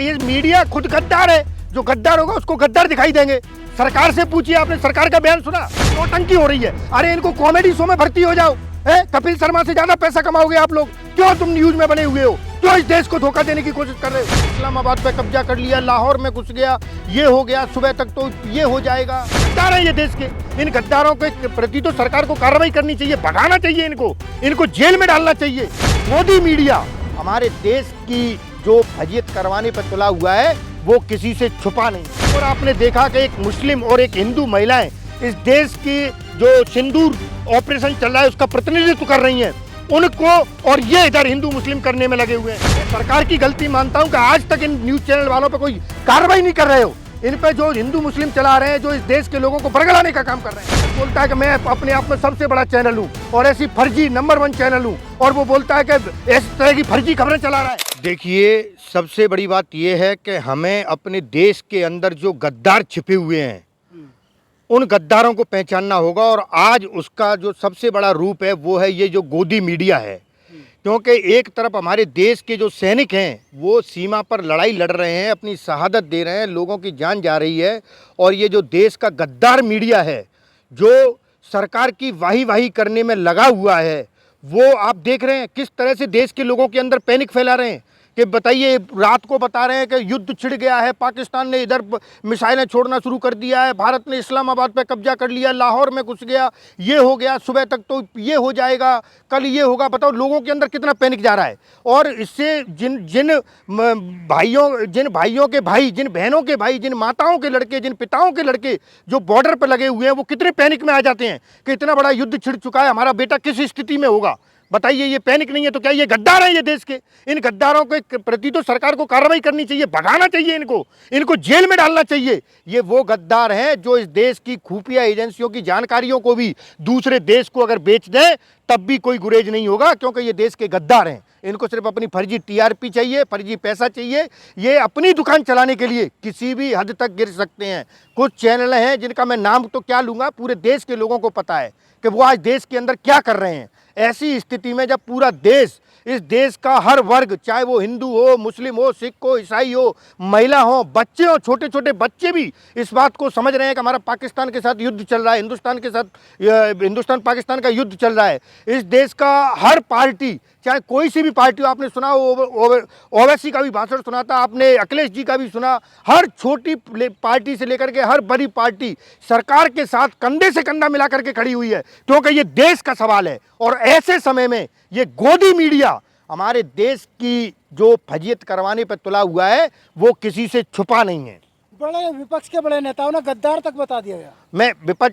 ये मीडिया खुद गद्दार है। जो गद्दार होगा उसको गद्दार दिखाई देंगे। सरकार से पूछिए, आपने सरकार का बयान सुना? नौटंकी हो रही है। अरे इनको कॉमेडी शो में भर्ती हो जाओ। कपिल शर्मा से ज्यादा पैसा कमाओगे आप लोग। क्यों तुम न्यूज में बने हुए हो? क्यों इस देश को धोखा देने की कोशिश कर रहे हो? इस्लामाबाद पे कब्जा कर लिया, लाहौर में घुस गया, ये हो गया, सुबह तक तो ये हो जाएगा। गद्दार है ये देश के। इन गद्दारों के प्रति तो सरकार को कार्रवाई करनी चाहिए, भगाना चाहिए इनको जेल में डालना चाहिए। मोदी मीडिया हमारे देश की जो फजीयत करवाने पर तुला हुआ है वो किसी से छुपा नहीं। और आपने देखा कि एक मुस्लिम और एक हिंदू महिलाएं इस देश की जो सिंदूर ऑपरेशन चल रहा है उसका प्रतिनिधित्व कर रही हैं उनको, और ये इधर हिंदू मुस्लिम करने में लगे हुए हैं। सरकार की गलती मानता हूं कि आज तक इन न्यूज चैनल वालों पे कोई कार्रवाई नहीं कर रहे हो। इन पे जो हिंदू मुस्लिम चला रहे हैं, जो इस देश के लोगों को बरगलाने का काम कर रहे हैं। बोलता है कि मैं अपने आप में सबसे बड़ा चैनल हूं और ऐसी फर्जी नंबर 1 चैनल हूं, और वो बोलता है कि इस तरह की फर्जी खबरें चला रहा है। देखिए, सबसे बड़ी बात यह है कि हमें अपने देश के अंदर जो गद्दार छिपे हुए हैं उन गद्दारों को पहचानना होगा, और आज उसका जो सबसे बड़ा रूप है वो है ये जो गोदी मीडिया है। क्योंकि एक तरफ हमारे देश के जो सैनिक हैं वो सीमा पर लड़ाई लड़ रहे हैं, अपनी शहादत दे रहे हैं, लोगों की जान जा रही है, और ये जो देश का गद्दार मीडिया है जो सरकार की वाही वाही करने में लगा हुआ है, वो आप देख रहे हैं किस तरह से देश के लोगों के अंदर पैनिक फैला रहे हैं। कि बताइए, रात को बता रहे हैं कि युद्ध छिड़ गया है, पाकिस्तान ने इधर मिसाइलें छोड़ना शुरू कर दिया है, भारत ने इस्लामाबाद पे कब्जा कर लिया, लाहौर में घुस गया, ये हो गया, सुबह तक तो ये हो जाएगा, कल ये होगा। बताओ लोगों के अंदर कितना पैनिक जा रहा है। और इससे जिन भाइयों के भाई, जिन बहनों के भाई, जिन माताओं के लड़के, जिन पिताओं के लड़के जो बॉर्डर पर लगे हुए हैं वो कितने पैनिक में आ जाते हैं कि इतना बड़ा युद्ध छिड़ चुका है, हमारा बेटा किस स्थिति में होगा। बताइए, ये पैनिक नहीं है तो क्या ये गद्दार है ये देश के? इन गद्दारों के प्रति तो सरकार को कार्रवाई करनी चाहिए, भगाना चाहिए इनको जेल में डालना चाहिए। ये वो गद्दार हैं जो इस देश की खुफिया एजेंसियों की जानकारियों को भी दूसरे देश को अगर बेच दें तब भी कोई गुरेज नहीं होगा, क्योंकि ये देश के गद्दार हैं। इनको सिर्फ अपनी फर्जी टीआरपी चाहिए, फर्जी पैसा चाहिए। ये अपनी दुकान चलाने के लिए किसी भी हद तक गिर सकते हैं। कुछ चैनल हैं जिनका मैं नाम तो क्या लूँगा, पूरे देश के लोगों को पता है कि वो आज देश के अंदर क्या कर रहे हैं। ऐसी स्थिति में जब पूरा देश, इस देश का हर वर्ग, चाहे वो हिंदू हो, मुस्लिम हो, सिख हो, ईसाई हो, महिला हो, बच्चे हो, छोटे छोटे बच्चे भी इस बात को समझ रहे हैं कि हमारा पाकिस्तान के साथ युद्ध चल रहा है, हिंदुस्तान के साथ हिंदुस्तान पाकिस्तान का युद्ध चल रहा है। इस देश का हर पार्टी, चाहे कोई सी भी पार्टी हो, आपने सुना ओवैसी का भी भाषण सुना था, आपने अखिलेश जी का भी सुना, हर छोटी पार्टी से लेकर के हर बड़ी पार्टी सरकार के साथ कंधे से कंधा मिला करके खड़ी हुई है, क्योंकि ये देश का सवाल है। और ऐसे समय में ये गोदी मीडिया हमारे देश की जो फजीयत करवाने पर तुला हुआ है वो किसी से छुपा नहीं है। बड़े विपक्ष के बड़े नेताओं ने गद्दार तक बता दिया गया।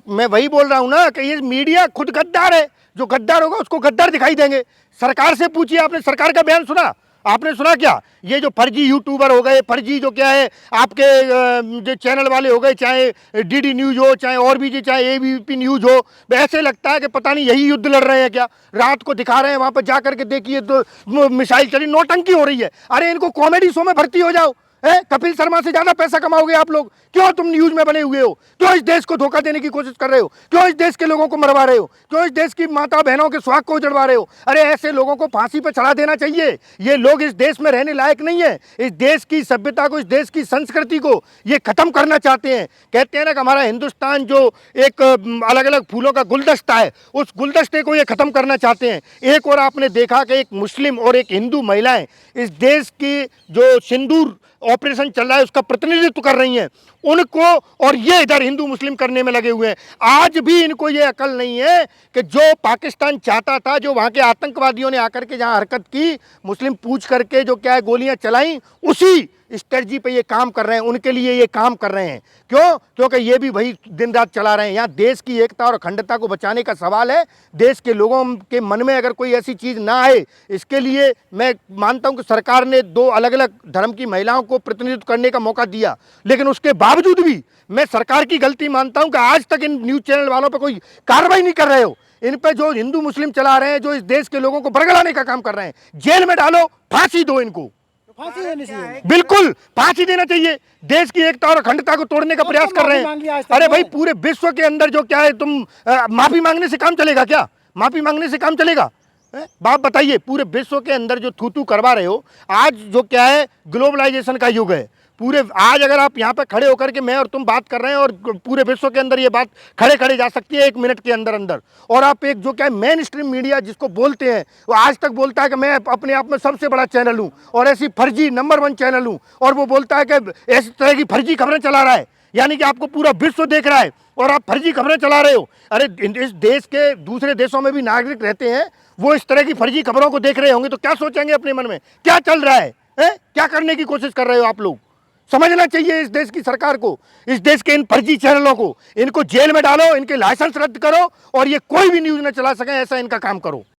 मैं वही बोल रहा हूं ना कि ये मीडिया खुद गद्दार है। जो गद्दार होगा उसको गद्दार दिखाई देंगे। सरकार से पूछिए, आपने सरकार का बयान सुना? आपने सुना क्या? ये जो फर्जी यूट्यूबर हो गए, फर्जी जो क्या है आपके जो चैनल वाले हो गए, चाहे डीडी न्यूज हो, चाहे और भी जो, चाहे एबीपी न्यूज हो, ऐसे लगता है कि पता नहीं यही युद्ध लड़ रहे हैं क्या। रात को दिखा रहे हैं, वहां पर जा करके देखिए तो मिसाइल चली, नौटंकी हो रही है। अरे इनको कॉमेडी शो में भर्ती हो जाओ। कपिल शर्मा से ज्यादा पैसा कमाओगे आप लोग। क्यों तुम न्यूज में बने हुए हो? क्यों इस देश को धोखा देने की कोशिश कर रहे हो? क्यों इस देश के लोगों को मरवा रहे हो? क्यों इस देश की माता बहनों के सुहाग को उजड़वा रहे हो? अरे ऐसे लोगों को फांसी पर चढ़ा देना चाहिए। ये लोग इस देश में रहने लायक नहीं है। इस देश की सभ्यता को, इस देश की संस्कृति को ये खत्म करना चाहते हैं। कहते हैं ना कि हमारा हिंदुस्तान जो एक अलग अलग फूलों का गुलदस्ता है, उस गुलदस्ते को ये खत्म करना चाहते हैं। एक और आपने देखा कि एक मुस्लिम और एक हिंदू महिलाएं इस देश की जो सिंदूर ऑपरेशन चल रहा है उसका प्रतिनिधित्व कर रही हैं उनको, और ये इधर हिंदू मुस्लिम करने में लगे हुए हैं। आज भी इनको ये अकल नहीं है कि जो पाकिस्तान चाहता था, जो वहाँ के आतंकवादियों ने आकर के जहाँ हरकत की, मुस्लिम पूछ करके जो क्या है गोलियां चलाई, उसी स्ट्रेटजी पे ये काम कर रहे हैं, उनके लिए ये काम कर रहे हैं। क्यों? क्योंकि ये भी वही दिन रात चला रहे हैं। यहाँ देश की एकता और अखंडता को बचाने का सवाल है। देश के लोगों के मन में अगर कोई ऐसी चीज़ ना आए, इसके लिए मैं मानता हूँ कि सरकार ने 2 अलग अलग धर्म की महिलाओं को प्रतिनिधित्व करने का मौका दिया, लेकिन उसके बावजूद भी मैं सरकार की गलती मानता हूँ कि आज तक इन न्यूज़ चैनल वालों पर कोई कार्रवाई नहीं कर रहे हो। इन पे जो हिंदू मुस्लिम चला रहे हैं, जो इस देश के लोगों को बरगलाने का काम कर रहे हैं, जेल में डालो, फांसी दो इनको। फांसी देनी चाहिए, बिल्कुल फांसी देना चाहिए। देश की एकता और अखंडता को तोड़ने का प्रयास कर रहे हैं। अरे भाई, पूरे विश्व के अंदर जो क्या है, तुम माफी मांगने से काम चलेगा क्या? माफी मांगने से काम चलेगा? बात बताइए, पूरे विश्व के अंदर जो थू करवा रहे हो, आज जो क्या है ग्लोबलाइजेशन का युग है, पूरे आज अगर आप यहाँ पे खड़े होकर के मैं और तुम बात कर रहे हैं और पूरे विश्व के अंदर ये बात खड़े खड़े जा सकती है 1 मिनट के अंदर अंदर। और आप एक जो क्या है मेन स्ट्रीम मीडिया जिसको बोलते हैं, वो आज तक बोलता है कि मैं अपने आप में सबसे बड़ा चैनल हूँ और ऐसी फर्जी नंबर 1 चैनल हूँ, और वो बोलता है कि इस तरह की फर्जी खबरें चला रहा है, यानी कि आपको पूरा विश्व देख रहा है और आप फर्जी खबरें चला रहे हो। अरे इस देश के दूसरे देशों में भी नागरिक रहते हैं, वो इस तरह की फर्जी खबरों को देख रहे होंगे तो क्या सोचेंगे अपने मन में, क्या चल रहा है? क्या करने की कोशिश कर रहे हो आप लोग? समझना चाहिए इस देश की सरकार को, इस देश के इन फर्जी चैनलों को, इनको जेल में डालो, इनके लाइसेंस रद्द करो और ये कोई भी न्यूज़ न चला सके, ऐसा इनका काम करो।